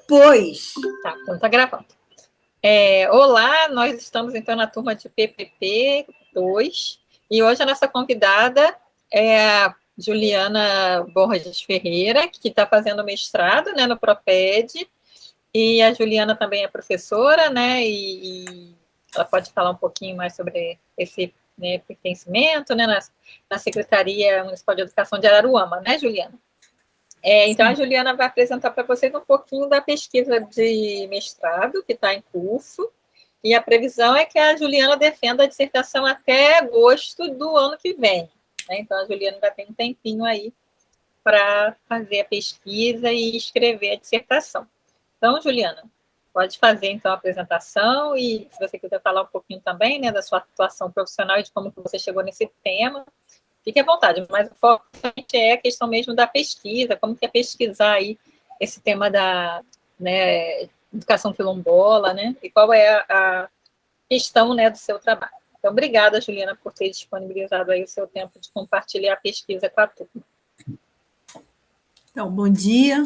depois. Tá, então tá gravando. Olá, nós estamos então na turma de PPP 2 e hoje a nossa convidada é a Juliana Borges Ferreira, que está fazendo mestrado, né, no Proped, e a Juliana também é professora, né, e ela pode falar um pouquinho mais sobre esse, né, pertencimento, né, na Secretaria Municipal de Educação de Araruama, né, Juliana? Então, a Juliana vai apresentar para vocês um pouquinho da pesquisa de mestrado que está em curso, e a previsão é que a Juliana defenda a dissertação até agosto do ano que vem, né? Então, a Juliana ainda tem um tempinho aí para fazer a pesquisa e escrever a dissertação. Então, Juliana, pode fazer, então, a apresentação e, se você quiser falar um pouquinho também, né, da sua atuação profissional e de como que você chegou nesse tema, fique à vontade, mas o foco é a questão mesmo da pesquisa, como que é pesquisar aí esse tema da, né, educação quilombola, né, e qual é a questão, né, do seu trabalho. Então, obrigada, Juliana, por ter disponibilizado aí o seu tempo de compartilhar a pesquisa com a turma. Então, bom dia,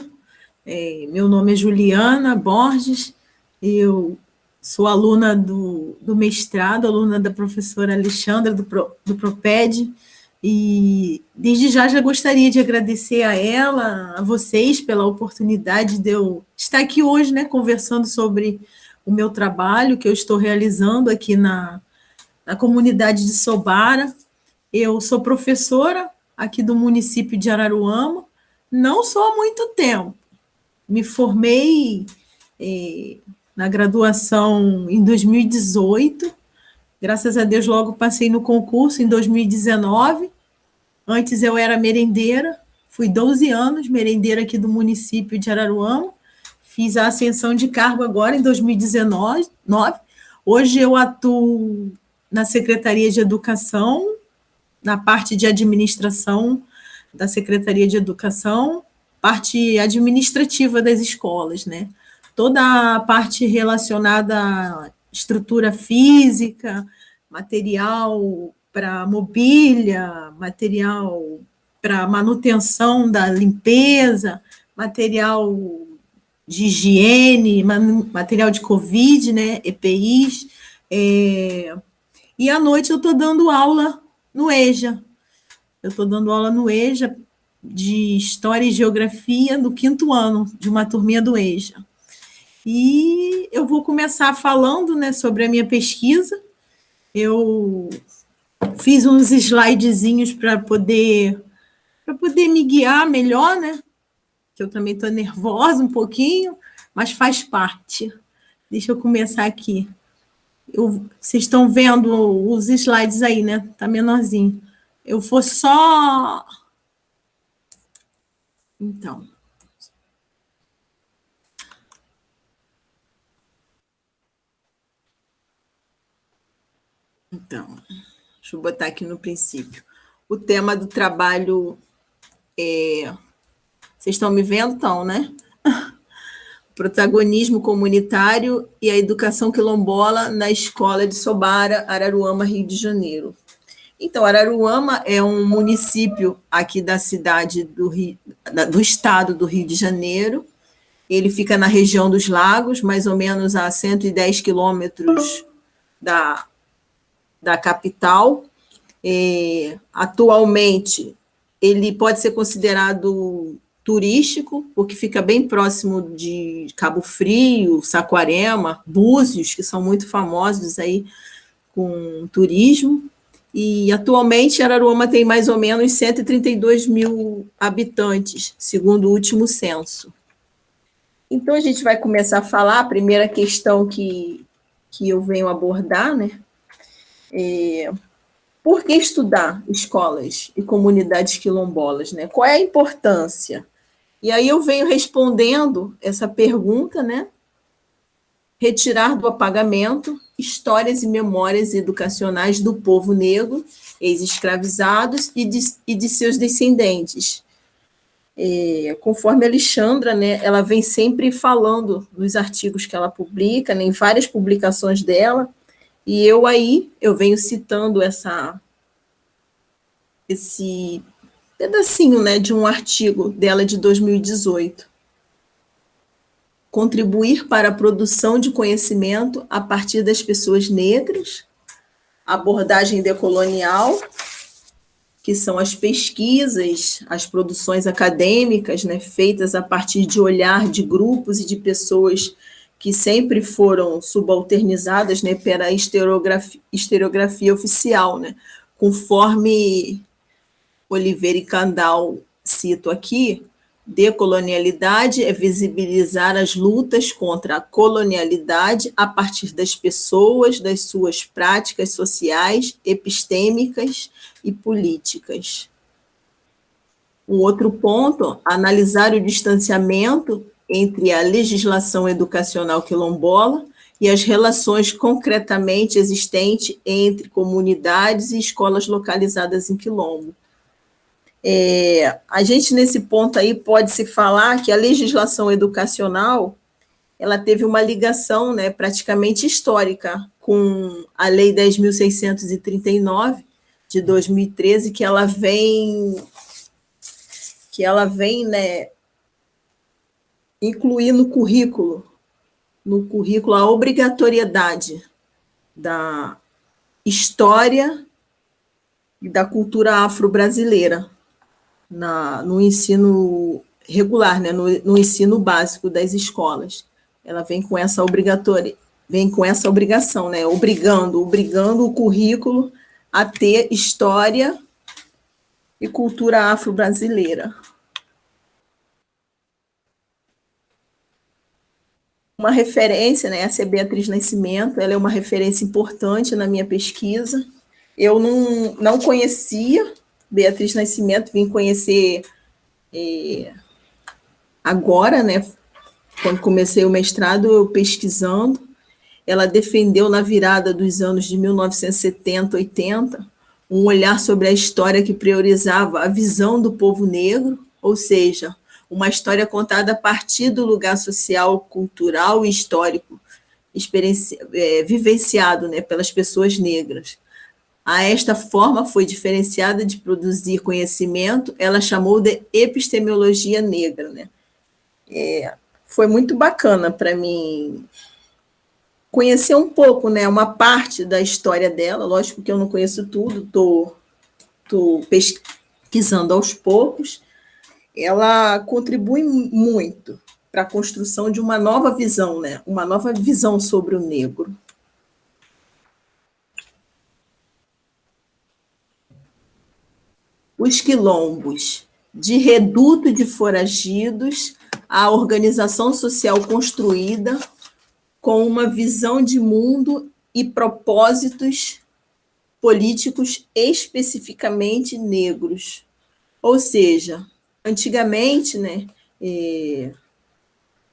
meu nome é Juliana Borges, eu sou aluna do mestrado, aluna da professora Alexandra do Proped, e desde já gostaria de agradecer a ela, a vocês, pela oportunidade de eu estar aqui hoje, né, conversando sobre o meu trabalho que eu estou realizando aqui na comunidade de Sobara. Eu sou professora aqui do município de Araruama, não sou há muito tempo. Me formei na graduação em 2018, graças a Deus logo passei no concurso em 2019. Antes eu era merendeira, fui 12 anos merendeira aqui do município de Araruama, fiz a ascensão de cargo agora em 2019. Hoje eu atuo na Secretaria de Educação, na parte de administração da Secretaria de Educação, parte administrativa das escolas, né? Toda a parte relacionada à estrutura física, material para mobília, material para manutenção da limpeza, material de higiene, material de Covid, né? EPIs. E à noite eu estou dando aula no EJA. Eu estou dando aula no EJA de História e Geografia do 5º ano, de uma turminha do EJA. E eu vou começar falando, né, sobre a minha pesquisa. Eu fiz uns slidezinhos para poder me guiar melhor, né? Que eu também estou nervosa um pouquinho, mas faz parte. Deixa eu começar aqui. Vocês estão vendo os slides aí, né? Tá menorzinho. Eu vou só... Então, deixa eu botar aqui no princípio. O tema do trabalho vocês estão me vendo, então, né? Protagonismo comunitário e a educação quilombola na escola de Sobara, Araruama, Rio de Janeiro. Então, Araruama é um município aqui da cidade do estado do Rio de Janeiro. Ele fica na região dos Lagos, mais ou menos a 110 quilômetros da capital. Atualmente, ele pode ser considerado turístico, porque fica bem próximo de Cabo Frio, Saquarema, Búzios, que são muito famosos aí com turismo. E atualmente Araruama tem mais ou menos 132 mil habitantes, segundo o último censo. Então a gente vai começar a falar, a primeira questão que eu venho abordar, né? Por que estudar escolas e comunidades quilombolas, né? Qual é a importância? E aí eu venho respondendo essa pergunta, né? Retirar do apagamento histórias e memórias educacionais do povo negro, ex-escravizados e de seus descendentes. Conforme a Alexandra, né, ela vem sempre falando nos artigos que ela publica, né, em várias publicações dela, e eu venho citando esse pedacinho, né, de um artigo dela de 2018. contribuir para a produção de conhecimento a partir das pessoas negras, abordagem decolonial, que são as pesquisas, as produções acadêmicas, né, feitas a partir de olhar de grupos e de pessoas que sempre foram subalternizadas, né, pela historiografia oficial, né, conforme Oliveira e Kandal cito aqui, decolonialidade é visibilizar as lutas contra a colonialidade a partir das pessoas, das suas práticas sociais, epistêmicas e políticas. Um outro ponto, analisar o distanciamento entre a legislação educacional quilombola e as relações concretamente existentes entre comunidades e escolas localizadas em quilombo. A gente, nesse ponto aí, pode-se falar que a legislação educacional ela teve uma ligação, né, praticamente histórica com a Lei 10.639, de 2013, que ela vem né, incluir no currículo a obrigatoriedade da história e da cultura afro-brasileira no ensino regular, né, no ensino básico das escolas. Ela vem com essa obrigação, né, obrigando o currículo a ter história e cultura afro-brasileira. Uma referência, né, essa é Beatriz Nascimento, ela é uma referência importante na minha pesquisa. Eu não conhecia Beatriz Nascimento, vim conhecer agora, né, quando comecei o mestrado, eu pesquisando. Ela defendeu, na virada dos anos de 1970, 80, um olhar sobre a história que priorizava a visão do povo negro, ou seja, uma história contada a partir do lugar social, cultural e histórico, vivenciado, né, pelas pessoas negras. A esta forma foi diferenciada de produzir conhecimento, ela chamou de epistemologia negra, né? Foi muito bacana para mim conhecer um pouco, né, uma parte da história dela. Lógico que eu não conheço tudo, estou pesquisando aos poucos. Ela contribui muito para a construção de uma nova visão, né, uma nova visão sobre o negro. Os quilombos, de reduto de foragidos à organização social construída com uma visão de mundo e propósitos políticos especificamente negros. Ou seja, antigamente, né,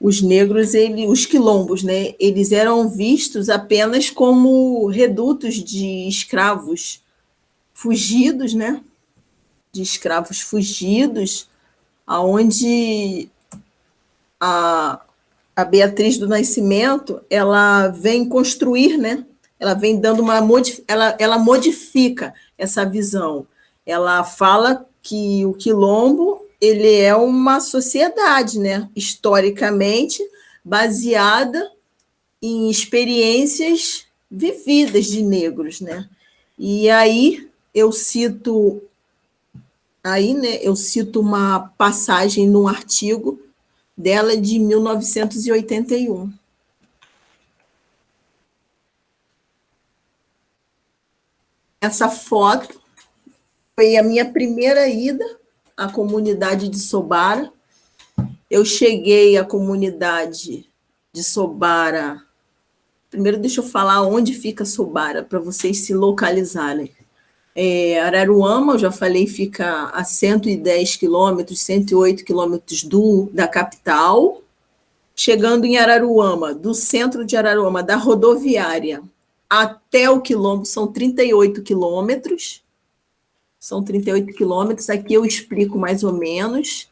os negros, os quilombos, né, eles eram vistos apenas como redutos de escravos fugidos, né, aonde a Beatriz do Nascimento, ela vem construir, né? Ela vem dando ela modifica essa visão. Ela fala que o quilombo ele é uma sociedade, né? Historicamente baseada em experiências vividas de negros, né? E aí eu cito uma passagem num artigo dela de 1981. Essa foto foi a minha primeira ida à comunidade de Sobara. Eu cheguei à comunidade de Sobara. Primeiro, deixa eu falar onde fica Sobara, para vocês se localizarem. Araruama, eu já falei, fica a 110 quilômetros, 108 quilômetros da capital. Chegando em Araruama, do centro de Araruama, da rodoviária até o quilombo, são 38 quilômetros. São 38 quilômetros, aqui eu explico mais ou menos,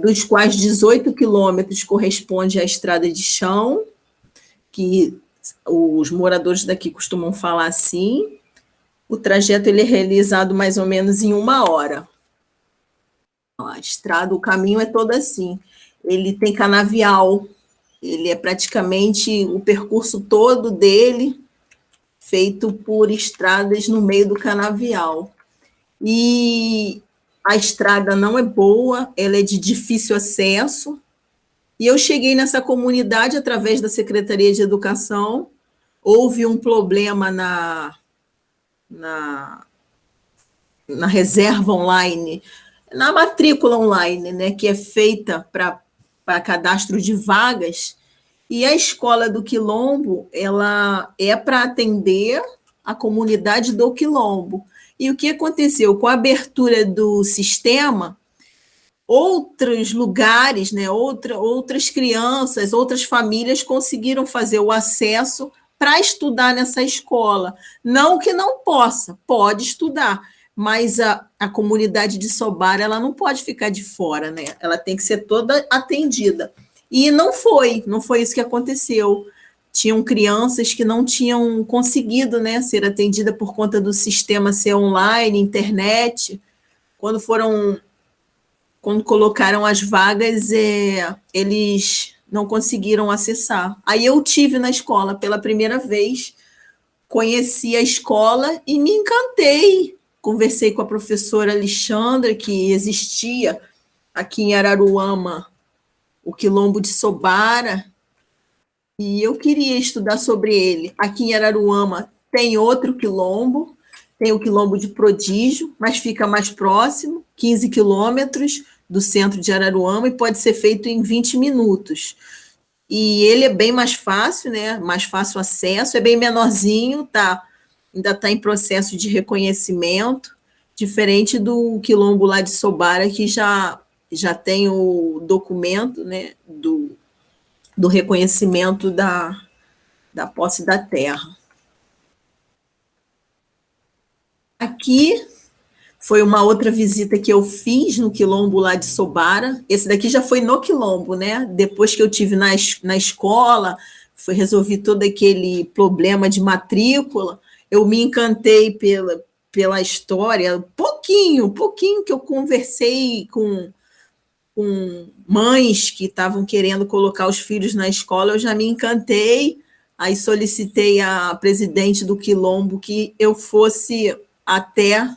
dos quais 18 quilômetros corresponde à estrada de chão, que os moradores daqui costumam falar assim. O trajeto ele é realizado mais ou menos em 1 hora. A estrada, o caminho é todo assim. Ele tem canavial, Ele é praticamente o percurso todo dele feito por estradas no meio do canavial. E a estrada não é boa, ela é de difícil acesso. E eu cheguei nessa comunidade através da Secretaria de Educação. Houve um problema na reserva online, na matrícula online, né, que é feita para cadastro de vagas. E a escola do Quilombo, ela é para atender a comunidade do Quilombo. E o que aconteceu? Com a abertura do sistema, outros lugares, né, outras crianças, outras famílias conseguiram fazer o acesso para estudar nessa escola. Não que não possa, pode estudar, mas a comunidade de Sobara ela não pode ficar de fora, né? Ela tem que ser toda atendida. E não foi isso que aconteceu. Tinham crianças que não tinham conseguido, né, ser atendida por conta do sistema ser online, internet. Quando colocaram as vagas, eles não conseguiram acessar. Aí eu tive na escola pela primeira vez, conheci a escola e me encantei. Conversei com a professora Alexandra, que existia aqui em Araruama, o Quilombo de Sobara, e eu queria estudar sobre ele. Aqui em Araruama tem outro quilombo, tem o Quilombo de Prodígio, mas fica mais próximo, 15 quilômetros do centro de Araruama, e pode ser feito em 20 minutos. E ele é bem mais fácil, né? Mais fácil acesso, é bem menorzinho, ainda está em processo de reconhecimento, diferente do Quilombo lá de Sobara, que já tem o documento, né, do reconhecimento da posse da terra. Aqui foi uma outra visita que eu fiz no Quilombo lá de Sobara. Esse daqui já foi no Quilombo, né? Depois que eu tive na escola, resolvi todo aquele problema de matrícula, eu me encantei pela história, pouquinho que eu conversei com mães que estavam querendo colocar os filhos na escola, eu já me encantei, aí solicitei à presidente do Quilombo que eu fosse até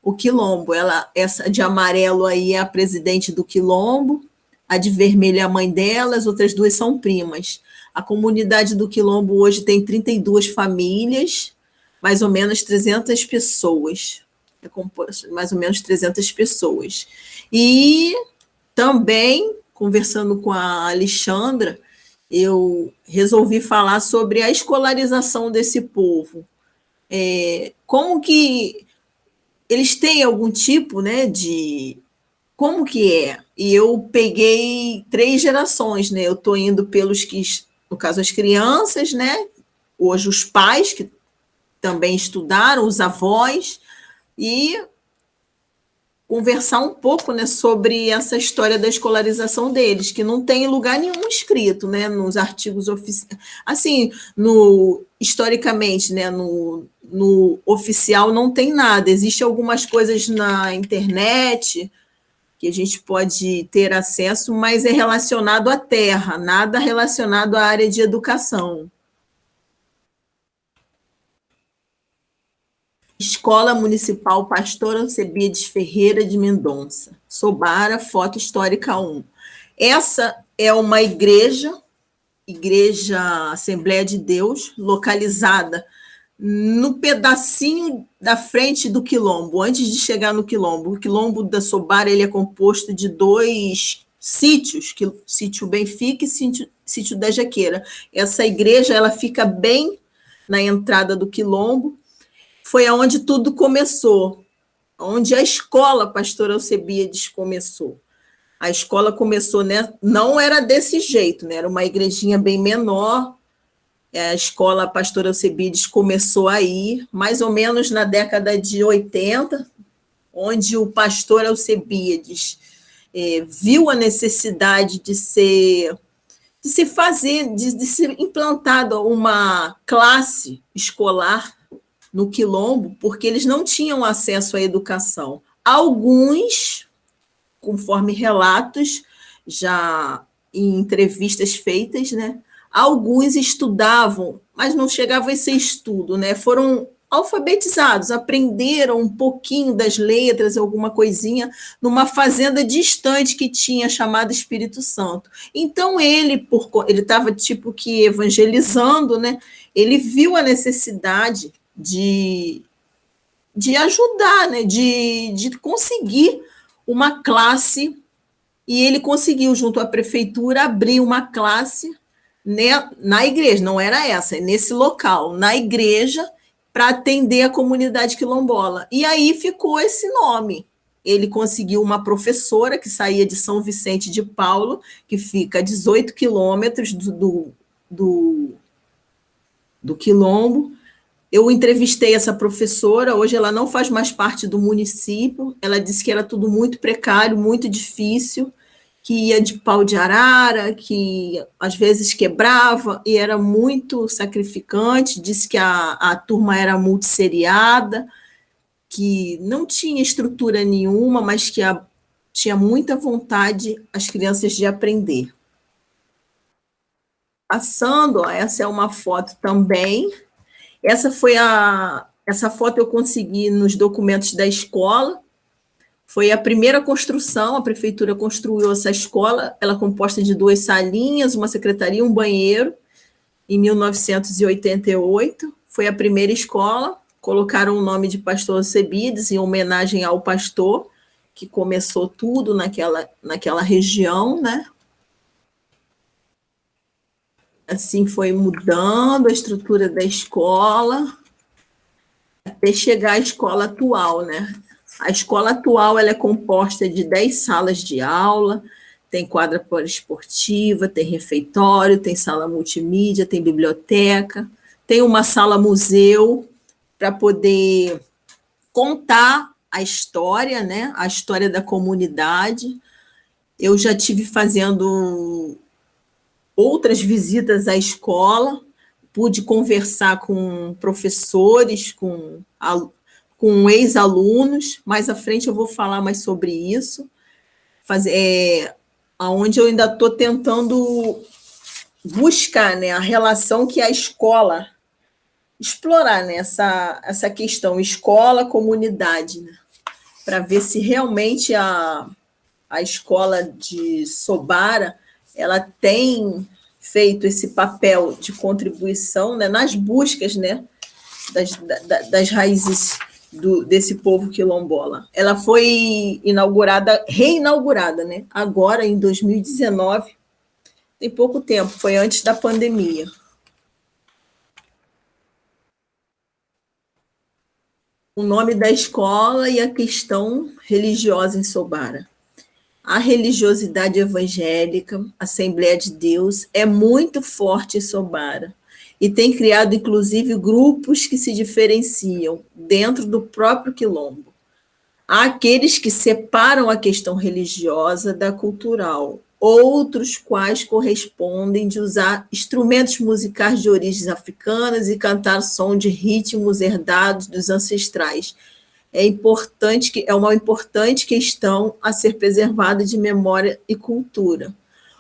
o Quilombo. Essa de amarelo aí é a presidente do Quilombo, a de vermelho é a mãe dela, as outras duas são primas. A comunidade do Quilombo hoje tem 32 famílias, mais ou menos 300 pessoas. É composto mais ou menos 300 pessoas. E também, conversando com a Alexandra, eu resolvi falar sobre a escolarização desse povo. Como que eles têm algum tipo, né, de... Como que é? E eu peguei 3 gerações, né? Eu estou indo pelos que, no caso, as crianças, né? Hoje os pais, que também estudaram, os avós, e conversar um pouco, né, sobre essa história da escolarização deles, que não tem lugar nenhum escrito, né, nos artigos oficiais. Assim, historicamente, né, no oficial não tem nada. Existem algumas coisas na internet que a gente pode ter acesso, mas é relacionado à terra, nada relacionado à área de educação. Escola Municipal Pastor Alcebiades Ferreira de Mendonça, Sobara, foto histórica 1. Essa é uma igreja Assembleia de Deus, localizada no pedacinho da frente do Quilombo, antes de chegar no Quilombo. O Quilombo da Sobara ele é composto de 2 sítios, sítio Benfica e sítio da Jaqueira. Essa igreja ela fica bem na entrada do Quilombo. Foi onde tudo começou, onde a escola Pastor Alcebiades começou. A escola começou, né? Não era desse jeito, né? Era uma igrejinha bem menor. A escola Pastor Alcebiades começou aí, mais ou menos na década de 80, onde o pastor Alcebiades viu a necessidade de ser implantada uma classe escolar no Quilombo, porque eles não tinham acesso à educação. Alguns, conforme relatos, já em entrevistas feitas, né? Alguns estudavam, mas não chegava a ser estudo, né? Foram alfabetizados, aprenderam um pouquinho das letras, alguma coisinha, numa fazenda distante que tinha chamada Espírito Santo. Então ele estava tipo que evangelizando, né? Ele viu a necessidade de ajudar, né? De conseguir uma classe, e ele conseguiu, junto à prefeitura, abrir uma classe, né, na igreja, não era essa, é nesse local, na igreja, para atender a comunidade quilombola. E aí ficou esse nome. Ele conseguiu uma professora que saía de São Vicente de Paulo, que fica a 18 quilômetros do Quilombo. Eu entrevistei essa professora, hoje ela não faz mais parte do município, ela disse que era tudo muito precário, muito difícil, que ia de pau de arara, que às vezes quebrava, e era muito sacrificante, disse que a turma era multisseriada, que não tinha estrutura nenhuma, mas que tinha muita vontade as crianças de aprender. Passando, ó, essa é uma foto também. Essa foto eu consegui nos documentos da escola. Foi a primeira construção, a prefeitura construiu essa escola, ela é composta de 2 salinhas, uma secretaria e um banheiro, em 1988. Foi a primeira escola, colocaram o nome de Pastor Alcebiades, em homenagem ao pastor, que começou tudo naquela região, né? Assim foi mudando a estrutura da escola, até chegar à escola atual, né? A escola atual ela é composta de 10 salas de aula, tem quadra poliesportiva, tem refeitório, tem sala multimídia, tem biblioteca, tem uma sala museu para poder contar a história, né? A história da comunidade. Eu já tive fazendo outras visitas à escola, pude conversar com professores, com ex-alunos. Mais à frente eu vou falar mais sobre isso, onde eu ainda estou tentando buscar, né, a relação que a escola, explorar, né, essa questão escola-comunidade, né, para ver se realmente a escola de Sobara ela tem feito esse papel de contribuição, né, nas buscas, né, das raízes desse povo quilombola. Ela foi reinaugurada, né, agora em 2019, tem pouco tempo, foi antes da pandemia. O nome da escola e a questão religiosa em Sobara. A religiosidade evangélica, Assembleia de Deus, é muito forte em Sobara e tem criado, inclusive, grupos que se diferenciam dentro do próprio quilombo. Há aqueles que separam a questão religiosa da cultural, outros quais correspondem de usar instrumentos musicais de origens africanas e cantar som de ritmos herdados dos ancestrais. É uma importante questão a ser preservada de memória e cultura.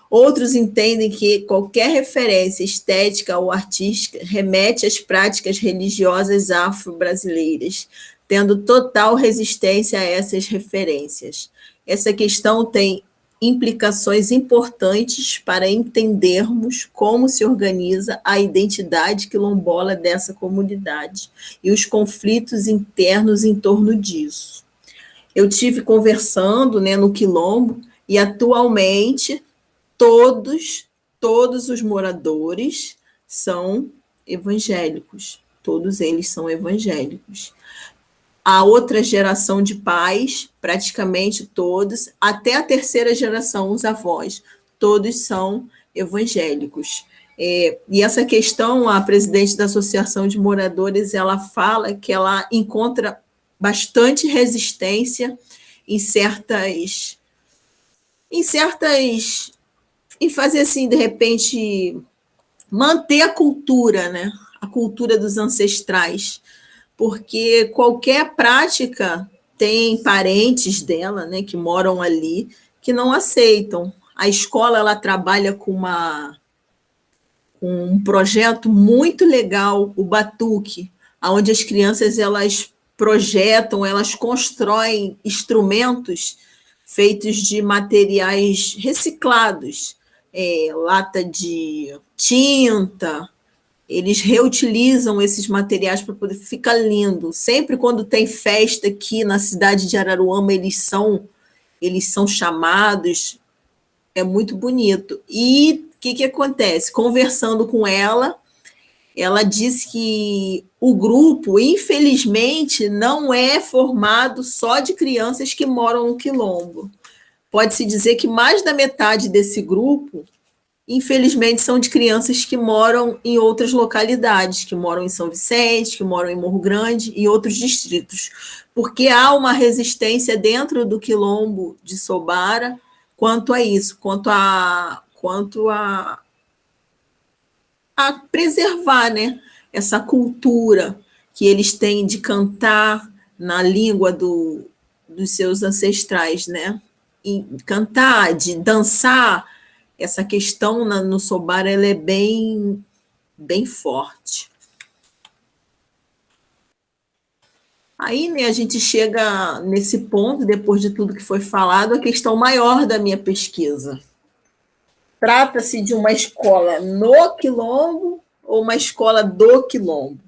Outros entendem que qualquer referência estética ou artística remete às práticas religiosas afro-brasileiras, tendo total resistência a essas referências. Essa questão tem implicações importantes para entendermos como se organiza a identidade quilombola dessa comunidade e os conflitos internos em torno disso. Eu tive conversando, né, no Quilombo, e atualmente todos os moradores são evangélicos, todos eles são evangélicos. A outra geração de pais, praticamente todos, até a terceira geração, os avós, todos são evangélicos. E essa questão, a presidente da Associação de Moradores, ela fala que ela encontra bastante resistência em fazer assim, de repente, manter a cultura, né? A cultura dos ancestrais, porque qualquer prática tem parentes dela, né, que moram ali, que não aceitam. a escola ela trabalha com um projeto muito legal, o Batuque, onde as crianças elas projetam, elas constroem instrumentos feitos de materiais reciclados, lata de tinta, eles reutilizam esses materiais para poder ficar lindo. Sempre quando tem festa aqui na cidade de Araruama, eles são chamados, é muito bonito. E o que acontece? Conversando com ela disse que o grupo, infelizmente, não é formado só de crianças que moram no Quilombo. Pode-se dizer que mais da metade desse grupo, infelizmente, são de crianças que moram em outras localidades, que moram em São Vicente, que moram em Morro Grande e outros distritos, porque há uma resistência dentro do Quilombo de Sobara quanto a isso, quanto a preservar, né, essa cultura que eles têm de cantar na língua dos seus ancestrais, né? E cantar, de dançar, essa questão no Sobara ela é bem, bem forte. Aí, né, a gente chega nesse ponto, depois de tudo que foi falado, a questão maior da minha pesquisa. Trata-se de uma escola no Quilombo ou uma escola do Quilombo?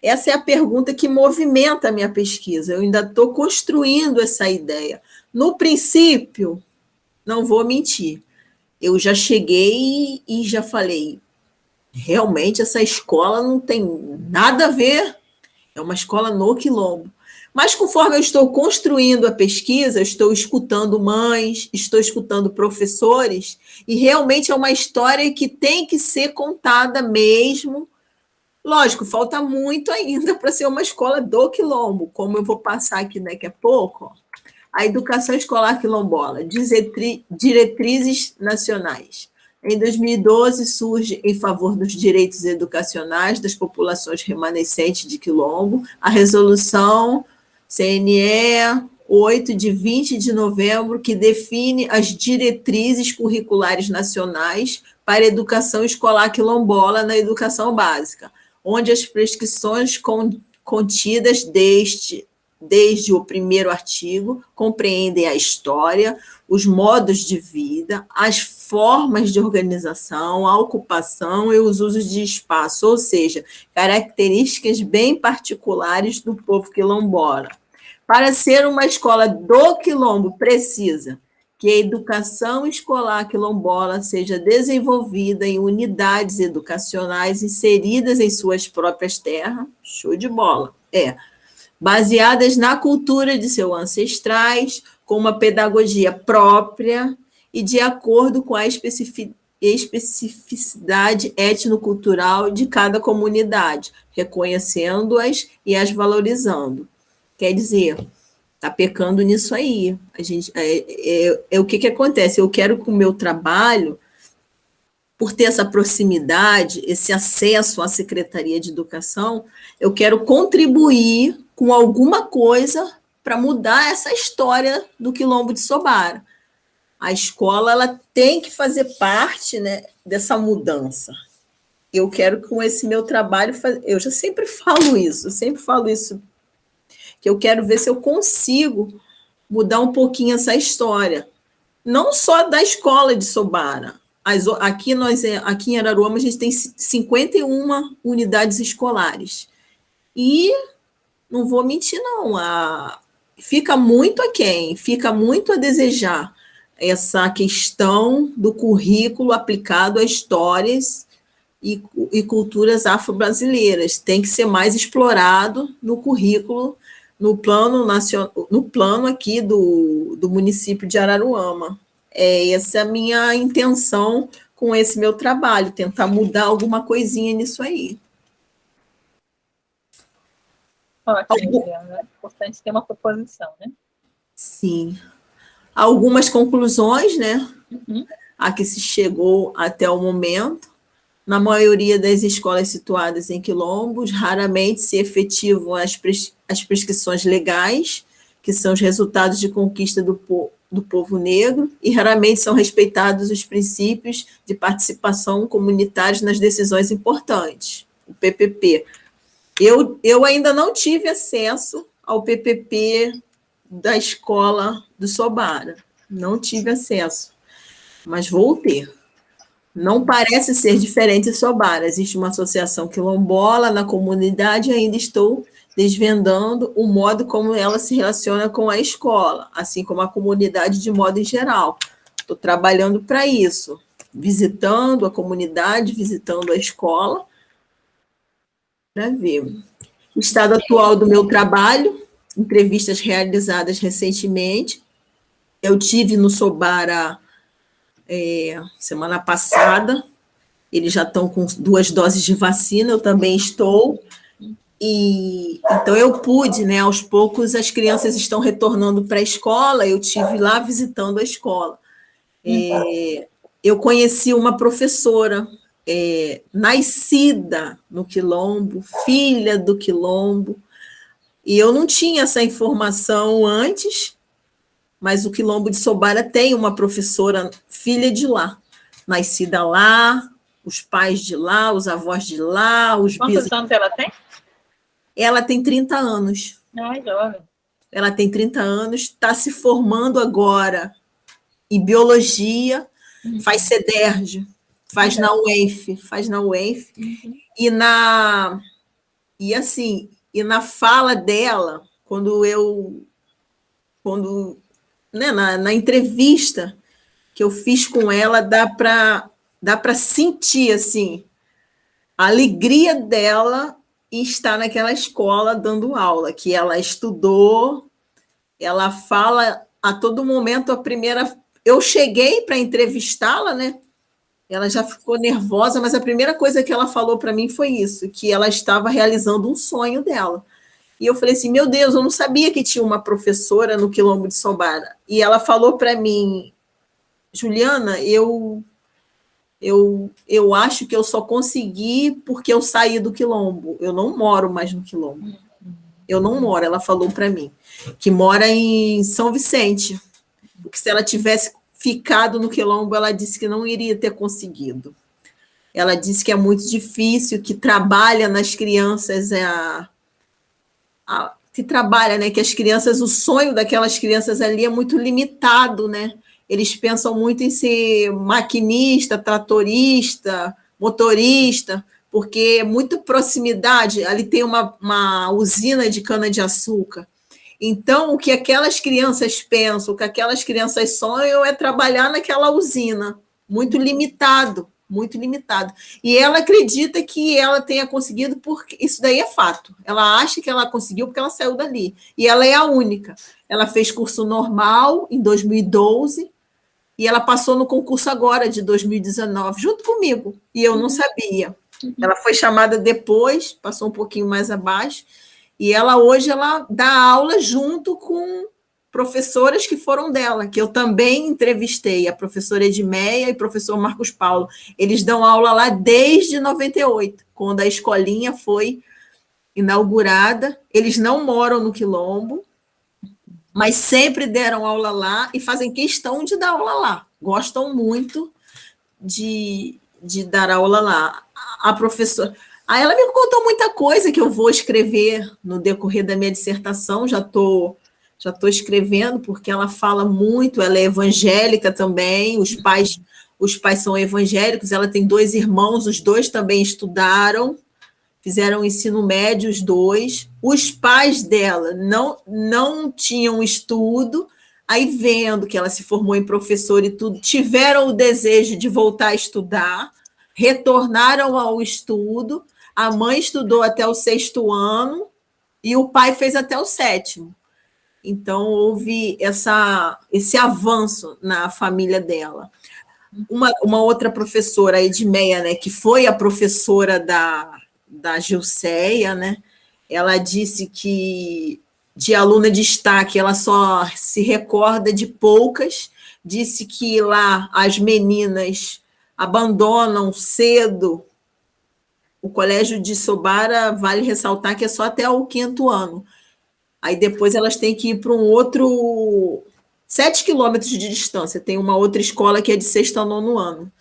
Essa é a pergunta que movimenta a minha pesquisa. Eu ainda estou construindo essa ideia. No princípio, não vou mentir, eu já cheguei e já falei, realmente essa escola não tem nada a ver, é uma escola no Quilombo. Mas conforme eu estou construindo a pesquisa, eu estou escutando mães, estou escutando professores, e realmente é uma história que tem que ser contada mesmo. Lógico, falta muito ainda para ser uma escola do Quilombo, como eu vou passar aqui daqui a pouco. Ó. A educação escolar quilombola, diretrizes nacionais. Em 2012, surge, em favor dos direitos educacionais das populações remanescentes de Quilombo, a resolução CNE 8, de 20 de novembro, que define as diretrizes curriculares nacionais para a educação escolar quilombola na educação básica, onde as prescrições contidas desde o primeiro artigo compreendem a história, os modos de vida, as formas de organização, a ocupação e os usos de espaço, ou seja, características bem particulares do povo quilombola. Para ser uma escola do Quilombo, precisa que a educação escolar quilombola seja desenvolvida em unidades educacionais inseridas em suas próprias terras, show de bola, baseadas na cultura de seus ancestrais, com uma pedagogia própria e de acordo com a especificidade etnocultural de cada comunidade, reconhecendo-as e as valorizando. Quer dizer, está pecando nisso aí. A gente, o que acontece? Eu quero que o meu trabalho, por ter essa proximidade, esse acesso à Secretaria de Educação, eu quero contribuir com alguma coisa para mudar essa história do Quilombo de Sobara. A escola ela tem que fazer parte, né, dessa mudança. Eu quero com esse meu trabalho, eu já sempre falo isso, que eu quero ver se eu consigo mudar um pouquinho essa história. Não só da escola de Sobara. Aqui em Araruama a gente tem 51 unidades escolares. E não vou mentir, não. Fica muito aquém, fica muito a desejar essa questão do currículo aplicado a histórias e culturas afro-brasileiras. Tem que ser mais explorado no currículo, no plano nacional, no plano aqui do município de Araruama. Essa é a minha intenção com esse meu trabalho, tentar mudar alguma coisinha nisso aí. Ótimo, é importante ter uma proposição, né? Sim. Algumas conclusões, né? A que se chegou até o momento. Na maioria das escolas situadas em quilombos, raramente se efetivam as prescrições legais, que são os resultados de conquista do povo negro e raramente são respeitados os princípios de participação comunitária nas decisões importantes, o PPP. Eu ainda não tive acesso ao PPP da escola do Sobara, não tive acesso, mas vou ter. Não parece ser diferente em Sobara. Existe uma associação quilombola na comunidade e ainda estou desvendando o modo como ela se relaciona com a escola, assim como a comunidade de modo em geral. Estou trabalhando para isso, visitando a comunidade, visitando a escola, para ver. O estado atual do meu trabalho, entrevistas realizadas recentemente. Eu tive no Sobara semana passada, eles já estão com 2 doses de vacina, eu também estou, e então eu pude, né, aos poucos as crianças estão retornando para a escola, eu tive lá visitando a escola. Eu conheci uma professora nascida no Quilombo, filha do Quilombo, e eu não tinha essa informação antes, mas o Quilombo de Sobara tem uma professora filha de lá, nascida lá, os pais de lá, os avós de lá, os bisavós. Quantos anos ela tem? Ela tem 30 anos. Ai, jovem. Ela tem 30 anos, está se formando agora em biologia, faz CEDERJ, faz na UENF, e na fala dela, na entrevista que eu fiz com ela, dá para sentir assim, a alegria dela em estar naquela escola dando aula, que ela estudou, ela fala a todo momento, eu cheguei para entrevistá-la, né? Ela já ficou nervosa, mas a primeira coisa que ela falou para mim foi isso, que ela estava realizando um sonho dela. E eu falei assim, meu Deus, eu não sabia que tinha uma professora no Quilombo de Sobara. E ela falou para mim, Juliana, eu acho que eu só consegui porque eu saí do Quilombo. Eu não moro mais no Quilombo. Eu não moro, ela falou para mim, que mora em São Vicente. Porque se ela tivesse ficado no Quilombo, ela disse que não iria ter conseguido. Ela disse que é muito difícil, que trabalha nas crianças, que trabalha, né? Que as crianças, o sonho daquelas crianças ali é muito limitado, né? Eles pensam muito em ser maquinista, tratorista, motorista, porque é muito proximidade. Ali tem uma usina de cana-de-açúcar. Então, o que aquelas crianças pensam, o que aquelas crianças sonham é trabalhar naquela usina, muito limitado, muito limitado. E ela acredita que ela tenha conseguido, porque isso daí é fato. Ela acha que ela conseguiu porque ela saiu dali. E ela é a única. Ela fez curso normal em 2012 e ela passou no concurso agora de 2019, junto comigo. E eu não sabia. Ela foi chamada depois, passou um pouquinho mais abaixo, e hoje ela dá aula junto com professoras que foram dela, que eu também entrevistei, a professora Edmeia e o professor Marcos Paulo. Eles dão aula lá desde 98, quando a escolinha foi inaugurada. Eles não moram no Quilombo, mas sempre deram aula lá e fazem questão de dar aula lá. Gostam muito de dar aula lá. A professora... ela me contou muita coisa que eu vou escrever no decorrer da minha dissertação, já estou escrevendo, porque ela fala muito, ela é evangélica também, os pais são evangélicos, ela tem 2 irmãos, os 2 também estudaram, fizeram ensino médio, os 2. Os pais dela não tinham estudo, aí vendo que ela se formou em professora e tudo, tiveram o desejo de voltar a estudar, retornaram ao estudo. A mãe estudou até o 6º ano e o pai fez até o 7º. Então, houve esse avanço na família dela. Uma outra professora, a Edmeia, né, que foi a professora da Gilceia, né, ela disse que de aluna de destaque ela só se recorda de poucas, disse que lá as meninas abandonam cedo. O colégio de Sobara, vale ressaltar que é só até o 5º ano. Aí depois elas têm que ir para um outro 7 quilômetros de distância, tem uma outra escola que é de sexto ao nono ano.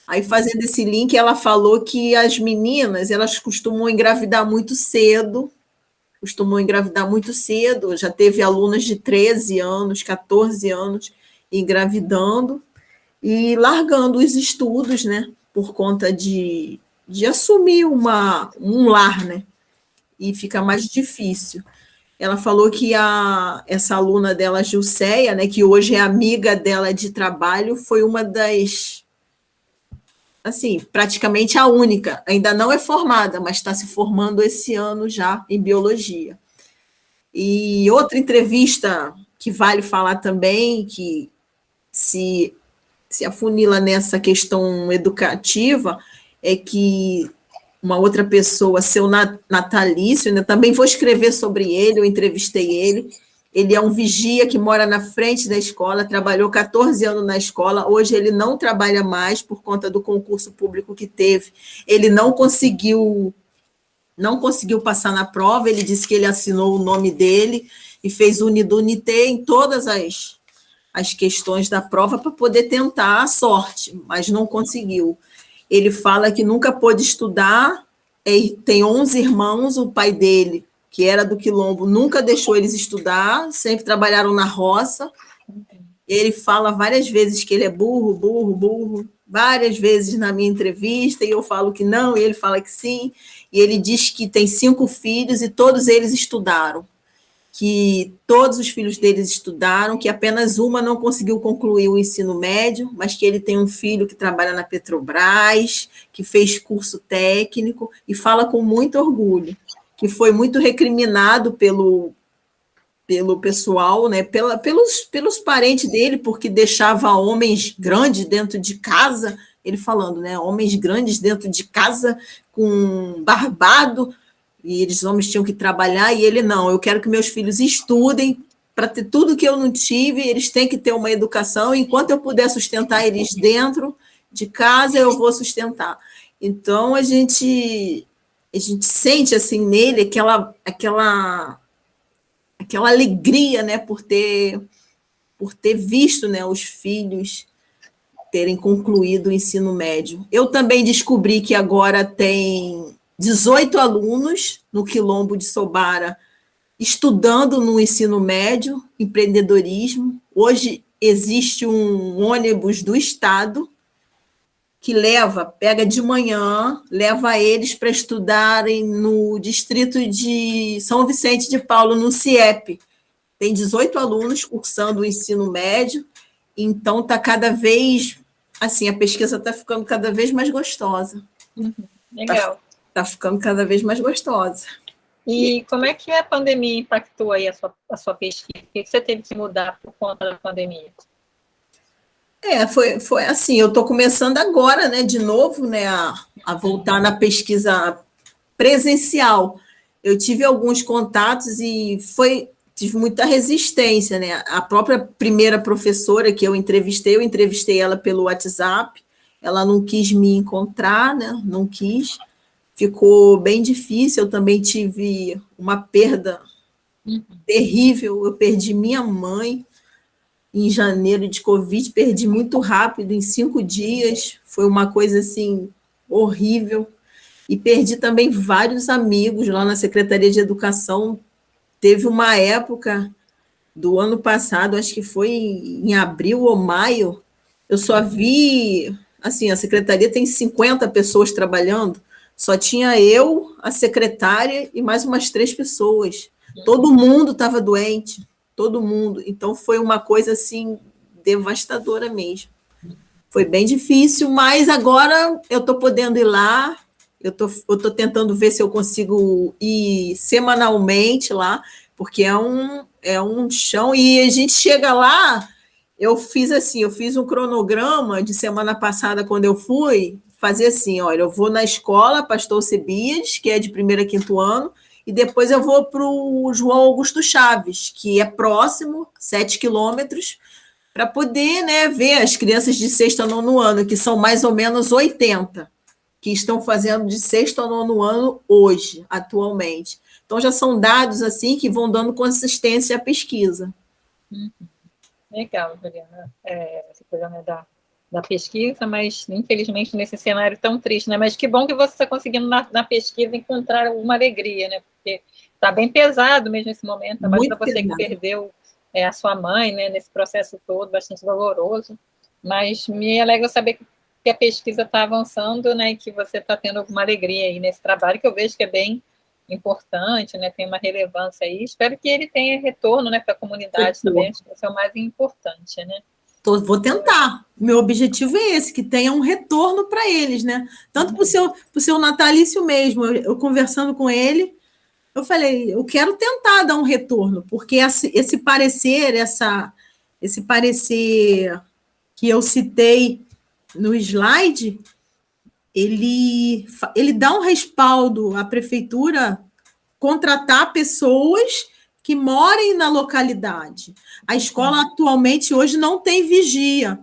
Aí, fazendo esse link, ela falou que as meninas, elas costumam engravidar muito cedo, já teve alunas de 13 anos, 14 anos engravidando e largando os estudos, né, por conta de assumir um lar, né, e fica mais difícil. Ela falou que essa aluna dela, Gilceia, né, que hoje é amiga dela de trabalho, foi uma das, assim, praticamente a única, ainda não é formada, mas está se formando esse ano já em biologia. E outra entrevista que vale falar também, que se afunila nessa questão educativa, é que uma outra pessoa, seu natalício, né, também vou escrever sobre ele, eu entrevistei ele. Ele é um vigia que mora na frente da escola, trabalhou 14 anos na escola, hoje ele não trabalha mais por conta do concurso público que teve. Ele não conseguiu passar na prova, ele disse que ele assinou o nome dele e fez unidunité em todas as questões da prova para poder tentar a sorte, mas não conseguiu. Ele fala que nunca pôde estudar, tem 11 irmãos, o pai dele, que era do Quilombo, nunca deixou eles estudar, sempre trabalharam na roça. Ele fala várias vezes que ele é burro, várias vezes na minha entrevista, e eu falo que não, e ele fala que sim, e ele diz que tem 5 filhos e todos eles estudaram, que todos os filhos deles estudaram, que apenas uma não conseguiu concluir o ensino médio, mas que ele tem um filho que trabalha na Petrobras, que fez curso técnico, e fala com muito orgulho, que foi muito recriminado pelo pessoal, né, pelos parentes dele, porque deixava homens grandes dentro de casa, ele falando, né, homens grandes dentro de casa, com barbado, e eles homens tinham que trabalhar, e ele não, eu quero que meus filhos estudem, para ter tudo que eu não tive, eles têm que ter uma educação, enquanto eu puder sustentar eles dentro de casa, eu vou sustentar. Então, a gente sente, assim, nele aquela alegria, né, por ter visto, né, os filhos terem concluído o ensino médio. Eu também descobri que agora tem 18 alunos no Quilombo de Sobara estudando no ensino médio, empreendedorismo. Hoje existe um ônibus do Estado que pega de manhã, leva eles para estudarem no distrito de São Vicente de Paulo, no CIEP. Tem 18 alunos cursando o ensino médio, então está cada vez, assim, a pesquisa está ficando cada vez mais gostosa. Legal. Está ficando cada vez mais gostosa. E como é que a pandemia impactou aí a sua pesquisa? O que você teve que mudar por conta da pandemia? Foi assim, eu estou começando agora, né, de novo, né, a voltar na pesquisa presencial. Eu tive alguns contatos e tive muita resistência, né? A própria primeira professora que eu entrevistei ela pelo WhatsApp, ela não quis me encontrar, né? Não quis, ficou bem difícil. Eu também tive uma perda terrível, eu perdi minha mãe em janeiro de Covid, perdi muito rápido, em 5 dias, foi uma coisa assim horrível, e perdi também vários amigos lá na Secretaria de Educação. Teve uma época do ano passado, acho que foi em abril ou maio, eu só vi, assim, a secretaria tem 50 pessoas trabalhando, só tinha eu, a secretária e mais umas 3 pessoas. Todo mundo estava doente, todo mundo. Então, foi uma coisa, assim, devastadora mesmo. Foi bem difícil, mas agora eu estou podendo ir lá, eu estou tentando ver se eu consigo ir semanalmente lá, porque é um chão, e a gente chega lá, eu fiz um cronograma de semana passada, quando eu fui, fazer assim, olha, eu vou na escola Pastor Cebias, que é de 1º a 5º ano, e depois eu vou para o João Augusto Chaves, que é próximo, 7 quilômetros, para poder, né, ver as crianças de 6º a 9º ano, que são mais ou menos 80, que estão fazendo de 6º a 9º ano hoje, atualmente. Então, já são dados assim que vão dando consistência à pesquisa. Legal, Juliana, essa coisa, né, da pesquisa, mas infelizmente nesse cenário tão triste, né? Mas que bom que você está conseguindo na pesquisa encontrar alguma alegria, né? Porque está bem pesado mesmo esse momento, ainda mais para Muito você que pesado. perdeu a sua mãe, né? Nesse processo todo, bastante doloroso. Mas me alegra saber que a pesquisa está avançando, né? E que você está tendo alguma alegria aí nesse trabalho, que eu vejo que é bem importante, né? Tem uma relevância aí. Espero que ele tenha retorno, né? Para a comunidade também, acho que isso é o mais importante, né? Vou tentar. Meu objetivo é esse, que tenha um retorno para eles, né? Tanto para o seu natalício mesmo. Eu conversando com ele, eu falei, eu quero tentar dar um retorno, porque esse parecer, esse parecer que eu citei no slide, ele dá um respaldo à prefeitura contratar pessoas que morem na localidade. A escola atualmente hoje não tem vigia.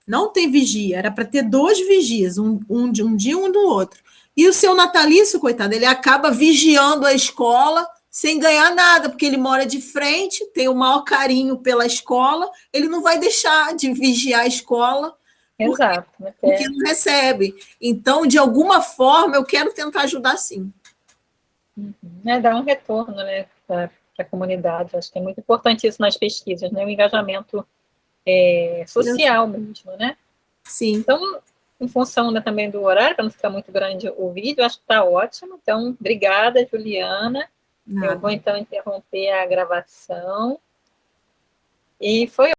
Não tem vigia. Era para ter 2 vigias, um de um dia e um do outro. E o seu natalício, coitado, ele acaba vigiando a escola sem ganhar nada, porque ele mora de frente, tem o maior carinho pela escola, ele não vai deixar de vigiar a escola Exato. porque não recebe. Então, de alguma forma, eu quero tentar ajudar sim. Dar um retorno, né, para a comunidade. Acho que é muito importante isso nas pesquisas, né, o engajamento social mesmo, né? Sim. Então, em função, né, também do horário, para não ficar muito grande o vídeo, acho que está ótimo. Então, obrigada, Juliana. Nada. Eu vou, então, interromper a gravação. E foi